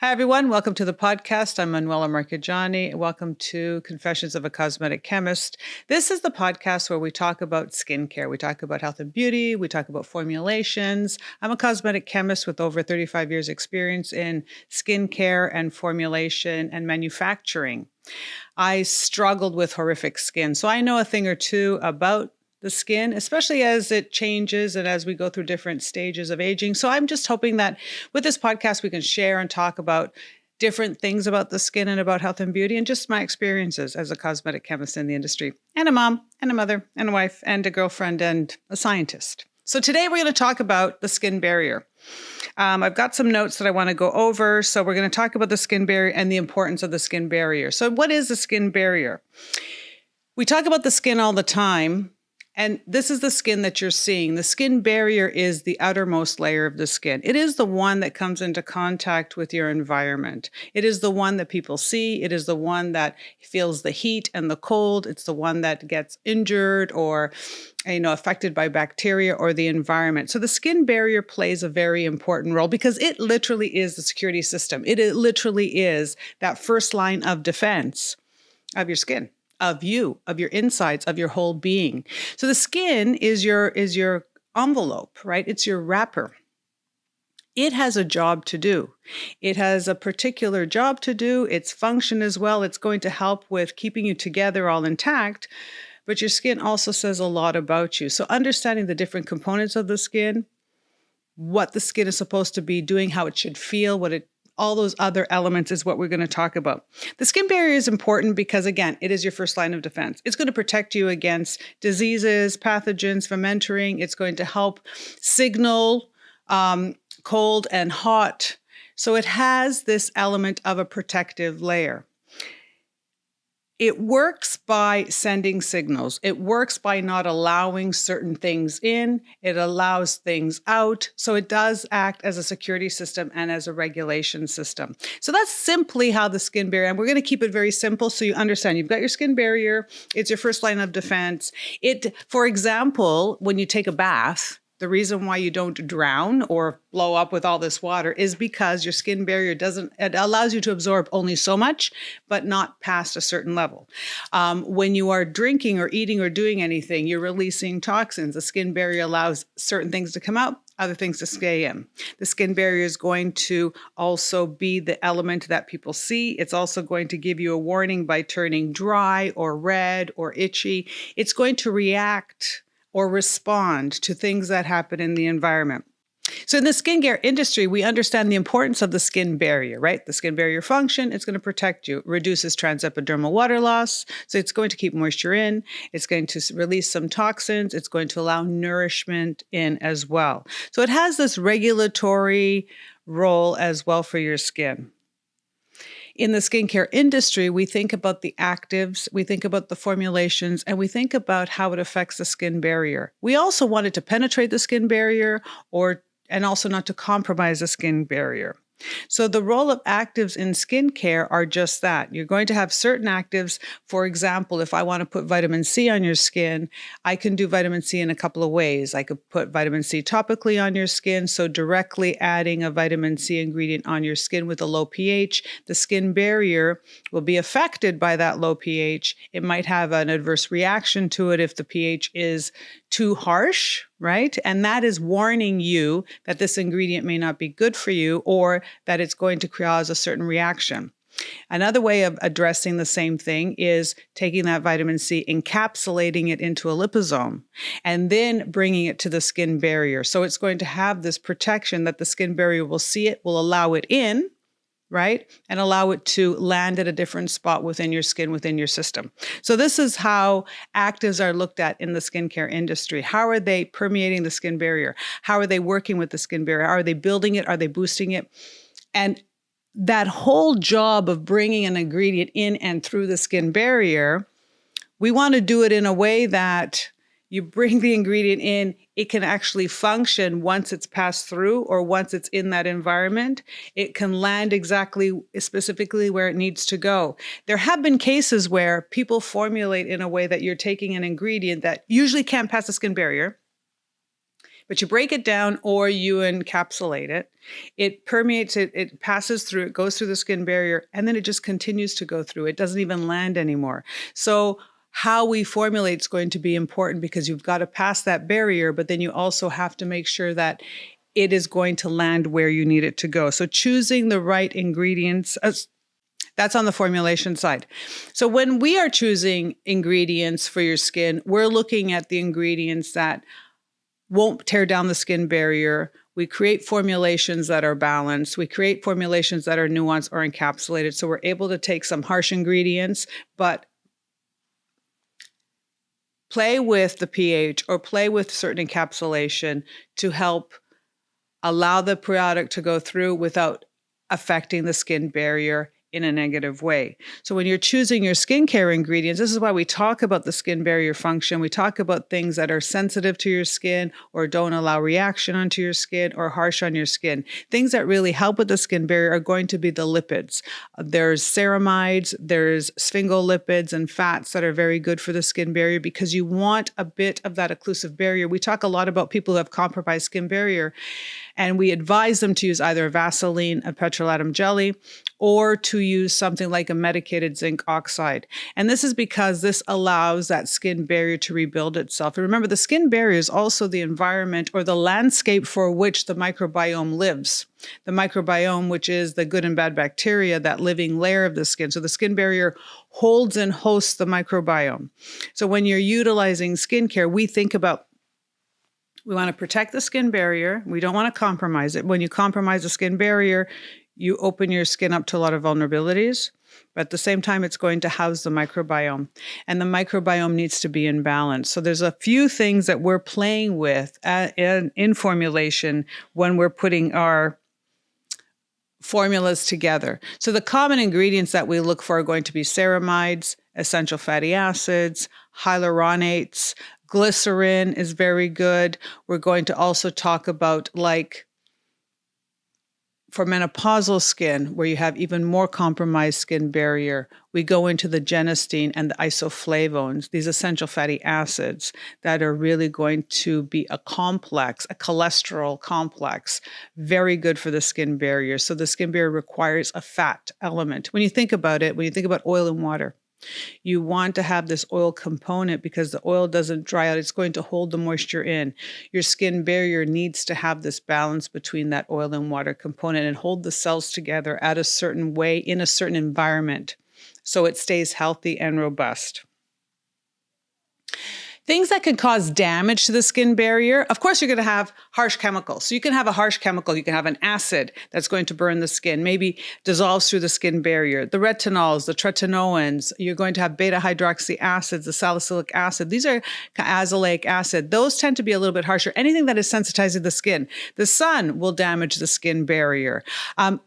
Hi, everyone. Welcome to the podcast. I'm Manuela Marcheggiani. Welcome to Confessions of a Cosmetic Chemist. This is the podcast where we talk about skincare. We talk about health and beauty. We talk about formulations. I'm a cosmetic chemist with over 35 years experience in skincare and formulation and manufacturing. I struggled with horrific skin, so I know a thing or two about the skin, especially as it changes and as we go through different stages of aging. So I'm just hoping that with this podcast, we can share and talk about different things about the skin and about health and beauty and just my experiences as a cosmetic chemist in the industry and a mom and a mother and a wife and a girlfriend and a scientist. So today we're going to talk about the skin barrier. I've got some notes that I want to go over. So we're going to talk about the skin barrier and the importance of the skin barrier. So what is the skin barrier? We talk about the skin all the time. And this is the skin that you're seeing. The skin barrier is the outermost layer of the skin. It is the one that comes into contact with your environment. It is the one that people see. It is the one that feels the heat and the cold. It's the one that gets injured or affected by bacteria or the environment. So the skin barrier plays a very important role because it literally is the security system. It literally is that first line of defense of your skin, of you, of your insides, of your whole being. So the skin is your envelope, right? It's your wrapper. It has a job to do. It has a particular job to do. Its function as well. It's going to help with keeping you together all intact, but your skin also says a lot about you. So understanding the different components of the skin, what the skin is supposed to be doing, how it should feel, all those other elements is what we're going to talk about. The skin barrier is important because, again, it is your first line of defense. It's going to protect you against diseases, pathogens from entering. It's going to help signal cold and hot. So it has this element of a protective layer. It works by sending signals. It works by not allowing certain things in. It allows things out. So it does act as a security system and as a regulation system. So that's simply how the skin barrier, and we're going to keep it very simple so you understand. You've got your skin barrier. It's your first line of defense. For example, when you take a bath, the reason why you don't drown or blow up with all this water is because your skin barrier it allows you to absorb only so much, but not past a certain level. When you are drinking or eating or doing anything, you're releasing toxins. The skin barrier allows certain things to come out, other things to stay in. The skin barrier is going to also be the element that people see. It's also going to give you a warning by turning dry or red or itchy. It's going to react or respond to things that happen in the environment. So in the skincare industry, we understand the importance of the skin barrier, right? The skin barrier function, it's going to protect you. It reduces transepidermal water loss, so it's going to keep moisture in. It's going to release some toxins. It's going to allow nourishment in as well. So it has this regulatory role as well for your skin. In the skincare industry, we think about the actives, we think about the formulations, and we think about how it affects the skin barrier. We also want it to penetrate the skin barrier and also not to compromise the skin barrier. So the role of actives in skincare are just that. You're going to have certain actives. For example, if I want to put vitamin C on your skin, I can do vitamin C in a couple of ways. I could put vitamin C topically on your skin, so directly adding a vitamin C ingredient on your skin with a low pH. The skin barrier will be affected by that low pH. It might have an adverse reaction to it if the pH is too harsh, right? And that is warning you that this ingredient may not be good for you or that it's going to cause a certain reaction. Another way of addressing the same thing is taking that vitamin C, encapsulating it into a liposome, and then bringing it to the skin barrier. So it's going to have this protection that the skin barrier will see it, will allow it in, right? And allow it to land at a different spot within your skin, within your system. So this is how actives are looked at in the skincare industry. How are they permeating the skin barrier? How are they working with the skin barrier? Are they building it? Are they boosting it? And that whole job of bringing an ingredient in and through the skin barrier, we want to do it in a way that you bring the ingredient in, it can actually function once it's passed through or once it's in that environment. It can land specifically where it needs to go. There have been cases where people formulate in a way that you're taking an ingredient that usually can't pass the skin barrier, But you break it down or you encapsulate it. It permeates, it passes through, it goes through the skin barrier, and then it just continues to go through. It doesn't even land anymore. So how we formulate is going to be important because you've got to pass that barrier, but then you also have to make sure that it is going to land where you need it to go. So choosing the right ingredients, that's on the formulation side. So when we are choosing ingredients for your skin, we're looking at the ingredients that won't tear down the skin barrier. We create formulations that are balanced. We create formulations that are nuanced or encapsulated. So we're able to take some harsh ingredients, but play with the pH or play with certain encapsulation to help allow the product to go through without affecting the skin barrier in a negative way. So when you're choosing your skincare ingredients, this is why we talk about the skin barrier function. We talk about things that are sensitive to your skin or don't allow reaction onto your skin or harsh on your skin. Things that really help with the skin barrier are going to be the lipids. There's ceramides, there's sphingolipids and fats that are very good for the skin barrier because you want a bit of that occlusive barrier. We talk a lot about people who have compromised skin barrier, and we advise them to use either a Vaseline, a petrolatum jelly, or to use something like a medicated zinc oxide. And this is because this allows that skin barrier to rebuild itself. And remember, the skin barrier is also the environment or the landscape for which the microbiome lives. The microbiome, which is the good and bad bacteria, that living layer of the skin. So the skin barrier holds and hosts the microbiome. So when you're utilizing skincare, we think about we want to protect the skin barrier. We don't want to compromise it. When you compromise the skin barrier, you open your skin up to a lot of vulnerabilities, but at the same time, it's going to house the microbiome, and the microbiome needs to be in balance. So there's a few things that we're playing with in formulation when we're putting our formulas together. So the common ingredients that we look for are going to be ceramides, essential fatty acids, hyaluronates, glycerin is very good. We're going to also talk about, like, for menopausal skin, where you have even more compromised skin barrier, we go into the genistein and the isoflavones, these essential fatty acids that are really going to be a complex, a cholesterol complex, very good for the skin barrier. So the skin barrier requires a fat element. When you think about it, when you think about oil and water, you want to have this oil component because the oil doesn't dry out. It's going to hold the moisture in. Your skin barrier needs to have this balance between that oil and water component and hold the cells together at a certain way in a certain environment so it stays healthy and robust. Things that can cause damage to the skin barrier, of course, you're going to have harsh chemicals. So you can have a harsh chemical. You can have an acid that's going to burn the skin, maybe dissolves through the skin barrier. The retinols, the tretinoins, you're going to have beta-hydroxy acids, the salicylic acid. These are azelaic acid. Those tend to be a little bit harsher. Anything that is sensitizing the skin. The sun will damage the skin barrier.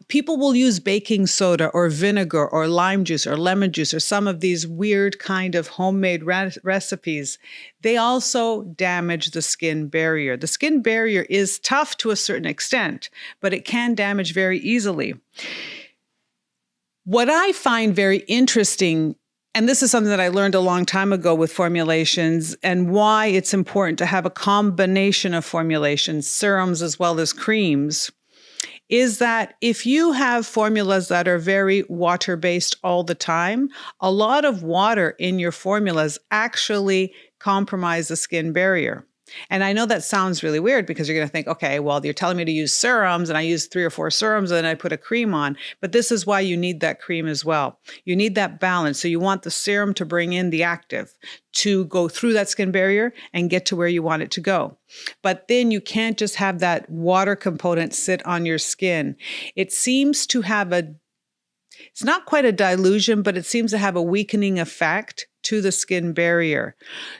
People will use baking soda or vinegar or lime juice or lemon juice or some of these weird kind of homemade recipes. They also damage the skin barrier. The skin barrier is tough to a certain extent, but it can damage very easily. What I find very interesting, and this is something that I learned a long time ago with formulations and why it's important to have a combination of formulations, serums as well as creams, is that if you have formulas that are very water-based all the time, a lot of water in your formulas actually compromise the skin barrier. And I know that sounds really weird because you're going to think, okay, well, you're telling me to use serums and I use 3 or 4 serums and then I put a cream on. But this is why you need that cream as well. You need that balance. So you want the serum to bring in the active to go through that skin barrier and get to where you want it to go. But then you can't just have that water component sit on your skin. It seems to have it's not quite a dilution, but it seems to have a weakening effect to the skin barrier.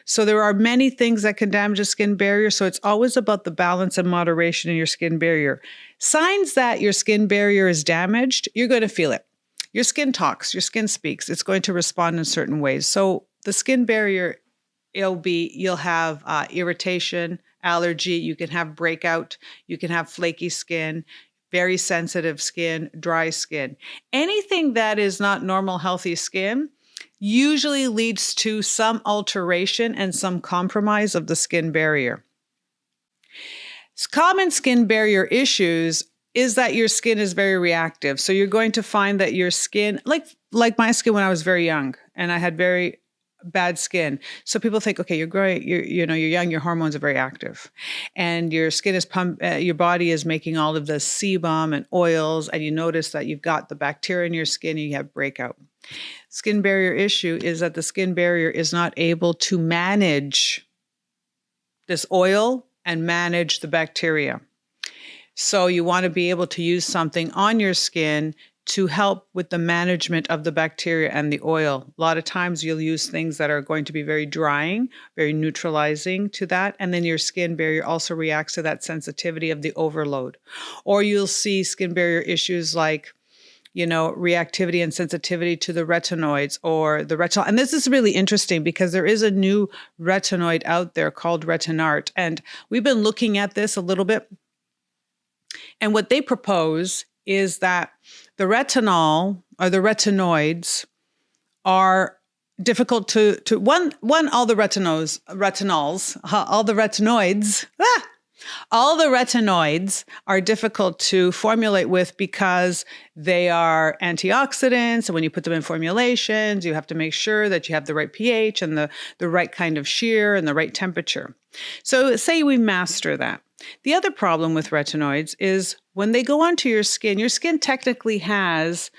So there are many things that can damage the skin barrier. So it's always about the balance and moderation in your skin barrier. Signs that your skin barrier is damaged, you're going to feel it. Your skin talks, your skin speaks. It's going to respond in certain ways. So the skin barrier, you'll have irritation, allergy, you can have breakout, you can have flaky skin, very sensitive skin, dry skin. Anything that is not normal, healthy skin usually leads to some alteration and some compromise of the skin barrier. Common skin barrier issues is that your skin is very reactive. So you're going to find that your skin, like my skin when I was very young, and I had very bad skin. So people think, okay, you're great, you're young, your hormones are very active, and your skin is your body is making all of the sebum and oils, and you notice that you've got the bacteria in your skin and you have breakout. Skin barrier issue is that the skin barrier is not able to manage this oil and manage the bacteria. So you want to be able to use something on your skin to help with the management of the bacteria and the oil. A lot of times you'll use things that are going to be very drying, very neutralizing to that. And then your skin barrier also reacts to that sensitivity of the overload. Or you'll see skin barrier issues like, reactivity and sensitivity to the retinoids or the retinol. And this is really interesting because there is a new retinoid out there called Retinart. And we've been looking at this a little bit. And what they propose is that the retinol or the retinoids are difficult to all the retinoids are difficult to formulate with because they are antioxidants. And when you put them in formulations, you have to make sure that you have the right pH and the right kind of shear and the right temperature. So say we master that. The other problem with retinoids is when they go onto your skin technically has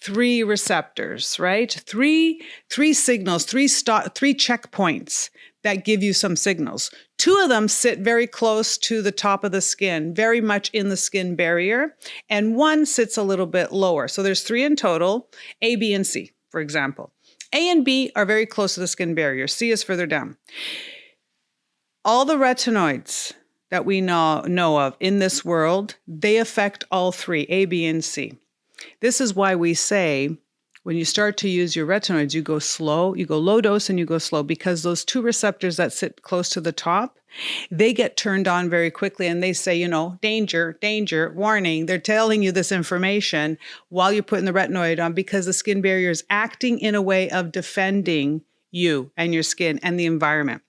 3 receptors, right? Three signals, three checkpoints that give you some signals. 2 of them sit very close to the top of the skin, very much in the skin barrier, and 1 sits a little bit lower. So there's 3 in total, A, B, and C, for example. A and B are very close to the skin barrier. C is further down. All the retinoids that we know of in this world, they affect all 3, A, B, and C. This is why we say when you start to use your retinoids, you go slow, you go low dose and you go slow, because those 2 receptors that sit close to the top, they get turned on very quickly and they say, danger, danger, warning. They're telling you this information while you're putting the retinoid on because the skin barrier is acting in a way of defending you and your skin and the environment.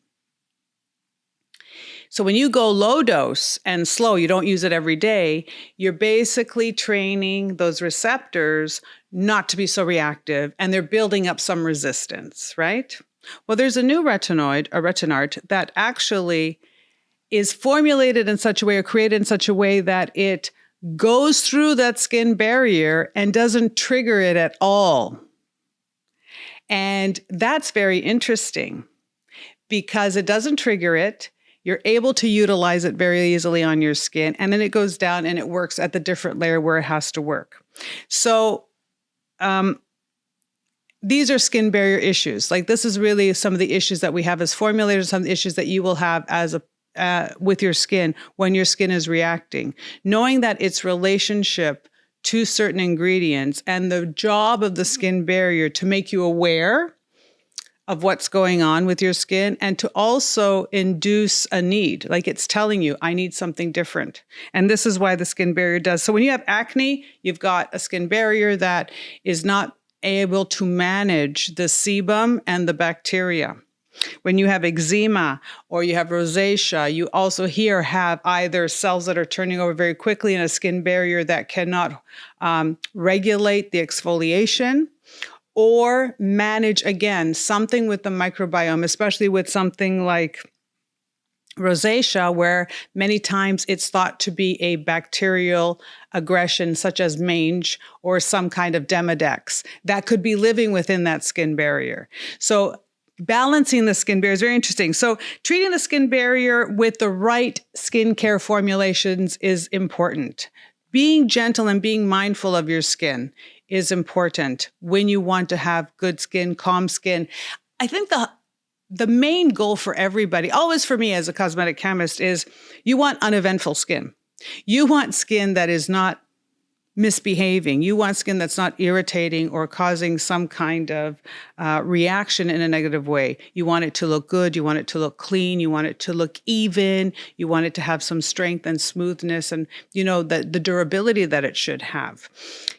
So when you go low dose and slow, you don't use it every day, you're basically training those receptors not to be so reactive, and they're building up some resistance, right? Well, there's a new retinoid, a Retinart, that actually is formulated in such a way or created in such a way that it goes through that skin barrier and doesn't trigger it at all. And that's very interesting because it doesn't trigger it. You're able to utilize it very easily on your skin, and then it goes down and it works at the different layer where it has to work. So these are skin barrier issues. Like this is really some of the issues that we have as formulators, some of the issues that you will have as with your skin when your skin is reacting. Knowing that its relationship to certain ingredients and the job of the skin barrier to make you aware of what's going on with your skin and to also induce a need. Like it's telling you, I need something different. And this is why the skin barrier does. So when you have acne, you've got a skin barrier that is not able to manage the sebum and the bacteria. When you have eczema or you have rosacea, you also here have either cells that are turning over very quickly in a skin barrier that cannot regulate the exfoliation, or manage, again, something with the microbiome, especially with something like rosacea, where many times it's thought to be a bacterial aggression, such as mange or some kind of Demodex, that could be living within that skin barrier. So balancing the skin barrier is very interesting. So treating the skin barrier with the right skincare formulations is important. Being gentle and being mindful of your skin is important when you want to have good skin, calm skin. I think the main goal for everybody, always for me as a cosmetic chemist, is you want uneventful skin. You want skin that is not misbehaving. You want skin that's not irritating or causing some kind of reaction in a negative way. You want it to look good. You want it to look clean. You want it to look even. You want it to have some strength and smoothness and, the durability that it should have.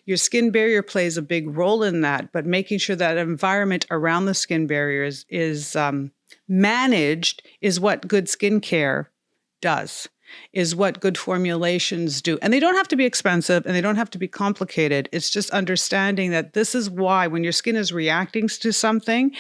Your skin barrier plays a big role in that, but making sure that environment around the skin barrier is managed is what good skincare does. is what good formulations do. And they don't have to be expensive and they don't have to be complicated. It's just understanding that this is why when your skin is reacting to something,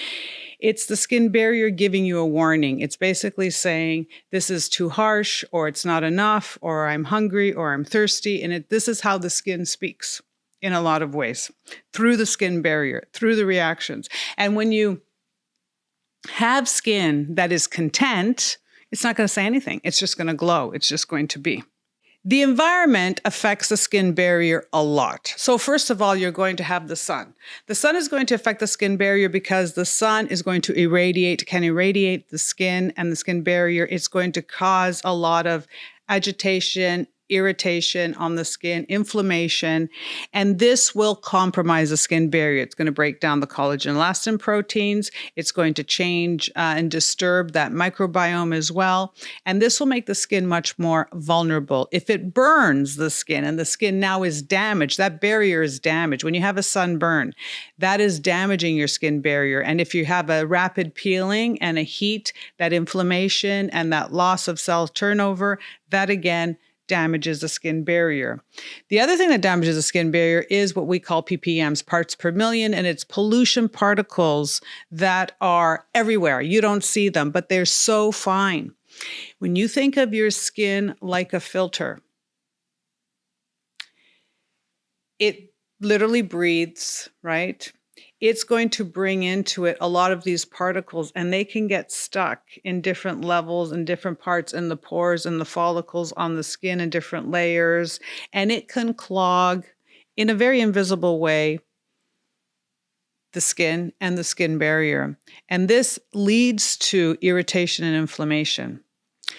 it's the skin barrier giving you a warning. It's basically saying this is too harsh, or it's not enough, or I'm hungry, or I'm thirsty. And this is how the skin speaks in a lot of ways, through the skin barrier, through the reactions. And when you have skin that is content, it's not going to say anything. It's just going to glow. It's just going to be. The environment affects the skin barrier a lot. So first of all, you're going to have the sun. The sun is going to affect the skin barrier because the sun is going to can irradiate the skin and the skin barrier. It's going to cause a lot of agitation, irritation on the skin, inflammation, and this will compromise the skin barrier. It's going to break down the collagen and elastin proteins. It's going to change and disturb that microbiome as well. And this will make the skin much more vulnerable. If it burns the skin and the skin now is damaged, that barrier is damaged. When you have a sunburn, that is damaging your skin barrier. And if you have a rapid peeling and a heat, that inflammation and that loss of cell turnover, that again damages the skin barrier. The other thing that damages the skin barrier is what we call ppms, parts per million, and it's pollution particles that are everywhere. You don't see them, but they're so fine. When you think of your skin like a filter, it literally breathes, right? It's going to bring into it a lot of these particles, and they can get stuck in different levels and different parts in the pores and the follicles on the skin in different layers, and it can clog in a very invisible way the skin and the skin barrier. And this leads to irritation and inflammation.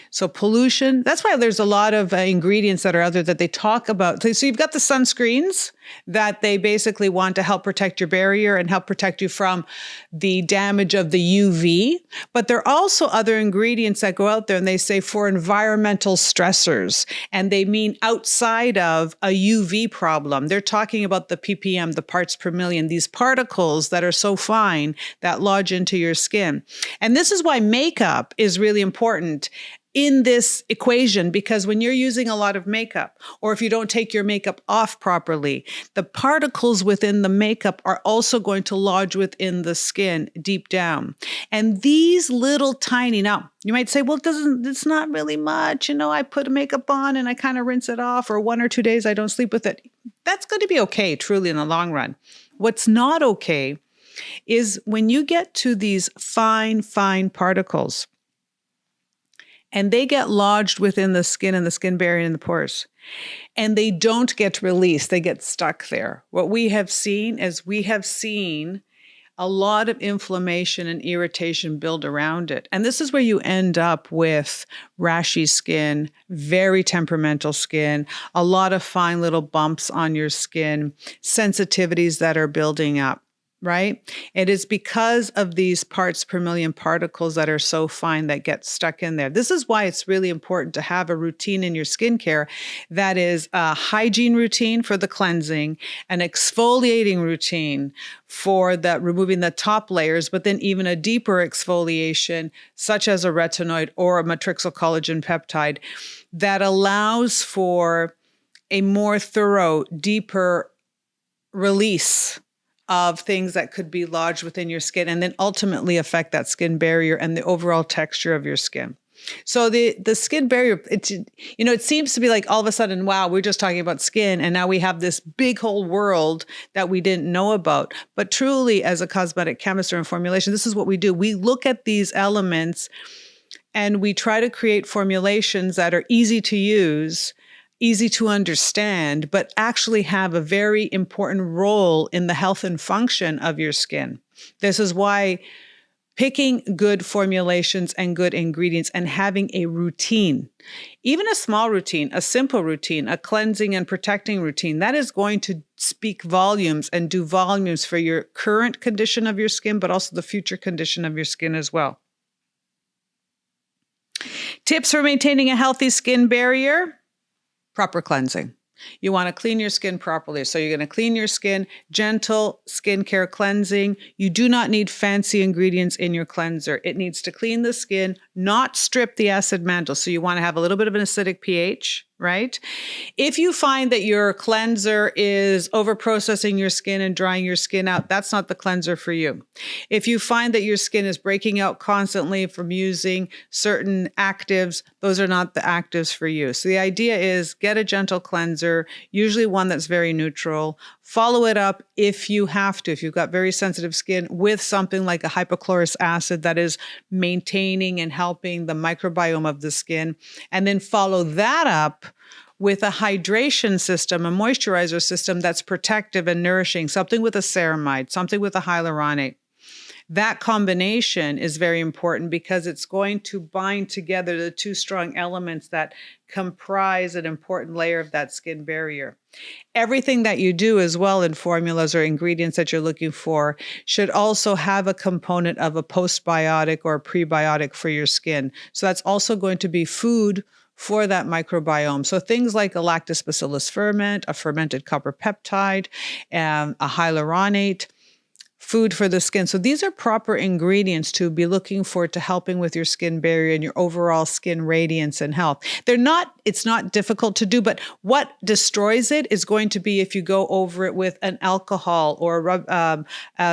So pollution, that's why there's a lot of ingredients that are out there that they talk about. So you've got the sunscreens that they basically want to help protect your barrier and help protect you from the damage of the UV. But there are also other ingredients that go out there and they say for environmental stressors, and they mean outside of a UV problem. They're talking about the ppm, the parts per million, these particles that are so fine that lodge into your skin. And this is why makeup is really important in this equation, because when you're using a lot of makeup, or if you don't take your makeup off properly, the particles within the makeup are also going to lodge within the skin deep down. And these little tiny, now you might say, well, it's not really much. I put makeup on and I kind of rinse it off, or 1 or 2 days I don't sleep with it. That's going to be okay, truly, in the long run. What's not okay is when you get to these fine particles, and they get lodged within the skin and the skin barrier and the pores, and they don't get released. They get stuck there. What we have seen is a lot of inflammation and irritation build around it. And this is where you end up with rashy skin, very temperamental skin, a lot of fine little bumps on your skin, sensitivities that are building up. Right? It is because of these parts per million particles that are so fine that get stuck in there. This is why it's really important to have a routine in your skincare that is a hygiene routine for the cleansing, an exfoliating routine for the removing the top layers, but then even a deeper exfoliation, such as a retinoid or a matrixyl collagen peptide, that allows for a more thorough, deeper release of things that could be lodged within your skin and then ultimately affect that skin barrier and the overall texture of your skin. So the skin barrier, it seems to be like all of a sudden, wow, we're just talking about skin, and now we have this big whole world that we didn't know about. But truly, as a cosmetic chemist or in formulation, this is what we do. We look at these elements and we try to create formulations that are easy to use, easy to understand, but actually have a very important role in the health and function of your skin. This is why picking good formulations and good ingredients and having a routine, even a small routine, a simple routine, a cleansing and protecting routine, that is going to speak volumes and do volumes for your current condition of your skin, but also the future condition of your skin as well. Tips for maintaining a healthy skin barrier: proper cleansing. You want to clean your skin properly. So you're going to clean your skin, gentle skincare cleansing. You do not need fancy ingredients in your cleanser. It needs to clean the skin, not strip the acid mantle. So you want to have a little bit of an acidic pH, right? If you find that your cleanser is over-processing your skin and drying your skin out, that's not the cleanser for you. If you find that your skin is breaking out constantly from using certain actives, those are not the actives for you. So the idea is get a gentle cleanser, usually one that's very neutral. Follow it up if you have to, if you've got very sensitive skin, with something like a hypochlorous acid that is maintaining and helping the microbiome of the skin. And then follow that up with a hydration system, a moisturizer system that's protective and nourishing, something with a ceramide, something with a hyaluronate. That combination is very important because it's going to bind together the two strong elements that comprise an important layer of that skin barrier. Everything that you do as well in formulas or ingredients that you're looking for should also have a component of a postbiotic or a prebiotic for your skin. So that's also going to be food for that microbiome. So things like a lactobacillus ferment, a fermented copper peptide, and a hyaluronate, food for the skin. So these are proper ingredients to be looking for to helping with your skin barrier and your overall skin radiance and health. It's not difficult to do, but what destroys it is going to be if you go over it with an alcohol or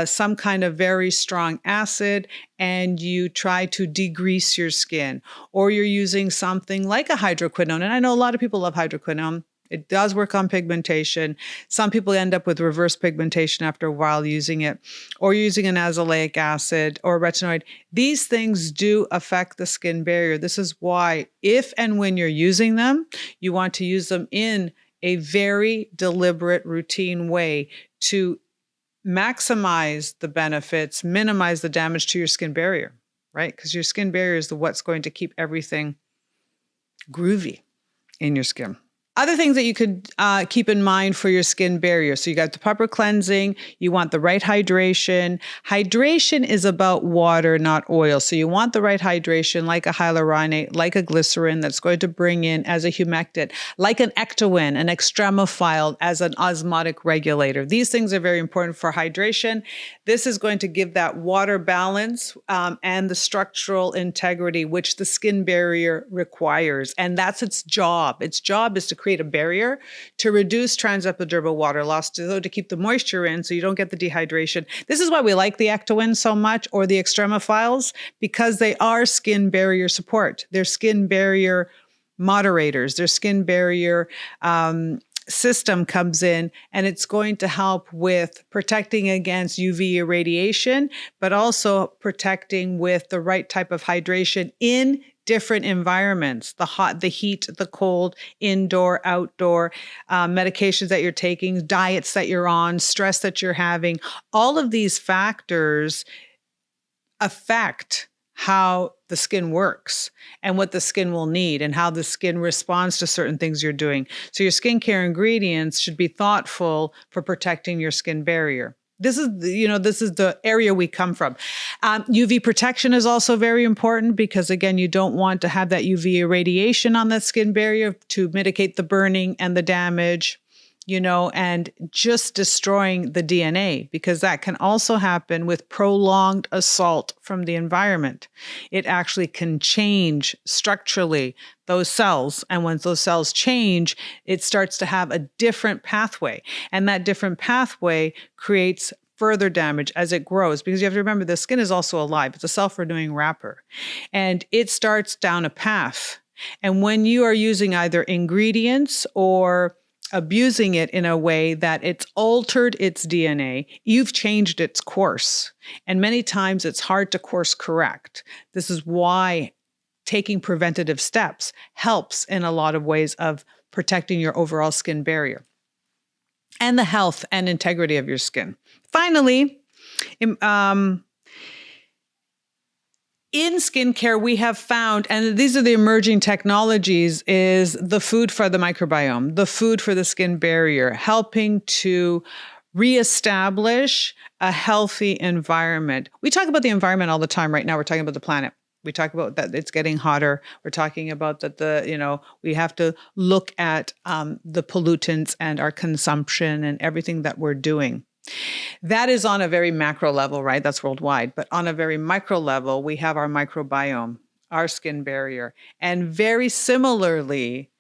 some kind of very strong acid and you try to degrease your skin, or you're using something like a hydroquinone. And I know a lot of people love hydroquinone. It does work on pigmentation. Some people end up with reverse pigmentation after a while using it, or using an azelaic acid or retinoid. These things do affect the skin barrier. This is why, if and when you're using them, you want to use them in a very deliberate, routine way to maximize the benefits, minimize the damage to your skin barrier, right? Because your skin barrier is what's going to keep everything groovy in your skin. Other things that you could keep in mind for your skin barrier. So you got the proper cleansing, you want the right hydration. Hydration is about water, not oil. So you want the right hydration, like a hyaluronate, like a glycerin that's going to bring in as a humectant, like an ectoin, an extremophile as an osmotic regulator. These things are very important for hydration. This is going to give that water balance and the structural integrity which the skin barrier requires. And that's its job. Its job is to create a barrier to reduce transepidermal water loss, to keep the moisture in so you don't get the dehydration. This is why we like the ectoin so much, or the extremophiles, because they are skin barrier support. They're skin barrier moderators. Their skin barrier system comes in, and it's going to help with protecting against UV irradiation, but also protecting with the right type of hydration in different environments, the hot, the heat, the cold, indoor, outdoor, medications that you're taking, diets that you're on, stress that you're having. All of these factors affect how the skin works and what the skin will need and how the skin responds to certain things you're doing. So your skincare ingredients should be thoughtful for protecting your skin barrier. This is the area we come from. UV protection is also very important because, again, you don't want to have that UV irradiation on that skin barrier to mitigate the burning and the damage, and just destroying the DNA, because that can also happen with prolonged assault from the environment. It actually can change structurally those cells. And once those cells change, it starts to have a different pathway. And that different pathway creates further damage as it grows, because you have to remember the skin is also alive. It's a self-renewing wrapper. And it starts down a path. And when you are using either ingredients or abusing it in a way that it's altered its DNA, you've changed its course. And many times it's hard to course correct. This is why taking preventative steps helps in a lot of ways of protecting your overall skin barrier and the health and integrity of your skin. Finally, in skincare, we have found, and these are the emerging technologies, is the food for the microbiome, the food for the skin barrier, helping to reestablish a healthy environment. We talk about the environment all the time. Right now, we're talking about the planet. We talk about that it's getting hotter. We're talking about that we have to look at the pollutants and our consumption and everything that we're doing. That is on a very macro level, right? That's worldwide. But on a very micro level, we have our microbiome, our skin barrier. And very similarly,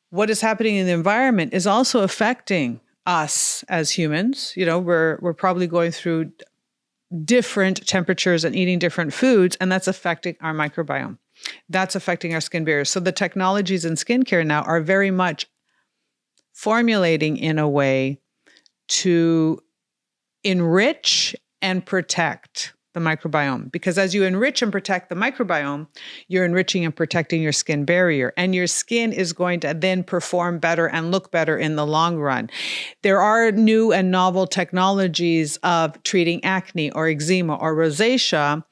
what is happening in the environment is also affecting us as humans. We're probably going through different temperatures and eating different foods, and that's affecting our microbiome. That's affecting our skin barrier. So the technologies in skincare now are very much formulating in a way to enrich and protect the microbiome. Because as you enrich and protect the microbiome, you're enriching and protecting your skin barrier. And your skin is going to then perform better and look better in the long run. There are new and novel technologies of treating acne or eczema or rosacea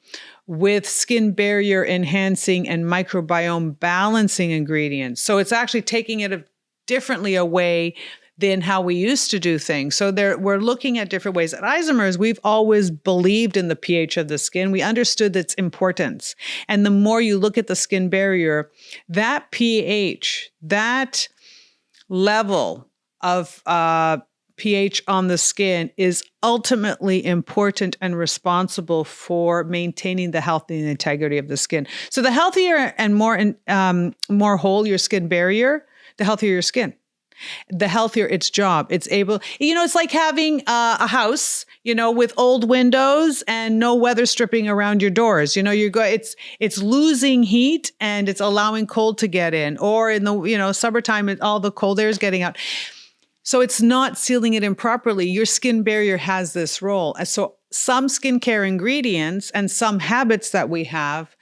with skin barrier enhancing and microbiome balancing ingredients. So it's actually taking it differently away than how we used to do things. So we're looking at different ways. At Isomers, we've always believed in the pH of the skin. We understood its importance. And the more you look at the skin barrier, that pH, that level of pH on the skin is ultimately important and responsible for maintaining the health and integrity of the skin. So the healthier and more whole your skin barrier, the healthier your skin. The healthier its job. It's able, it's like having a house, with old windows and no weather stripping around your doors. It's losing heat and it's allowing cold to get in. Or in the, summertime, all the cold air is getting out. So it's not sealing it in properly. Your skin barrier has this role. And so some skincare ingredients and some habits that we have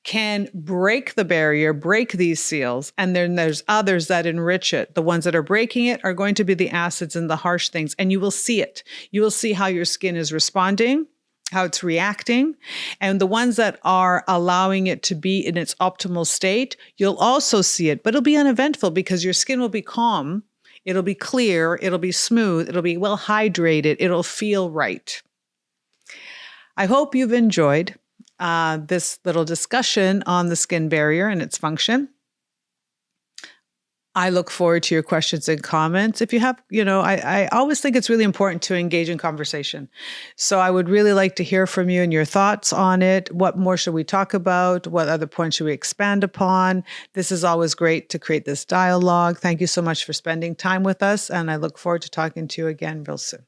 can break the barrier, break these seals, and then there's others that enrich it. The ones that are breaking it are going to be the acids and the harsh things, and you will see it. You will see how your skin is responding, how it's reacting, and the ones that are allowing it to be in its optimal state, you'll also see it, but it'll be uneventful because your skin will be calm, it'll be clear, it'll be smooth, it'll be well hydrated, it'll feel right. I hope you've enjoyed this little discussion on the skin barrier and its function. I look forward to your questions and comments. If you have, I always think it's really important to engage in conversation. So I would really like to hear from you and your thoughts on it. What more should we talk about? What other points should we expand upon? This is always great to create this dialogue. Thank you so much for spending time with us. And I look forward to talking to you again real soon.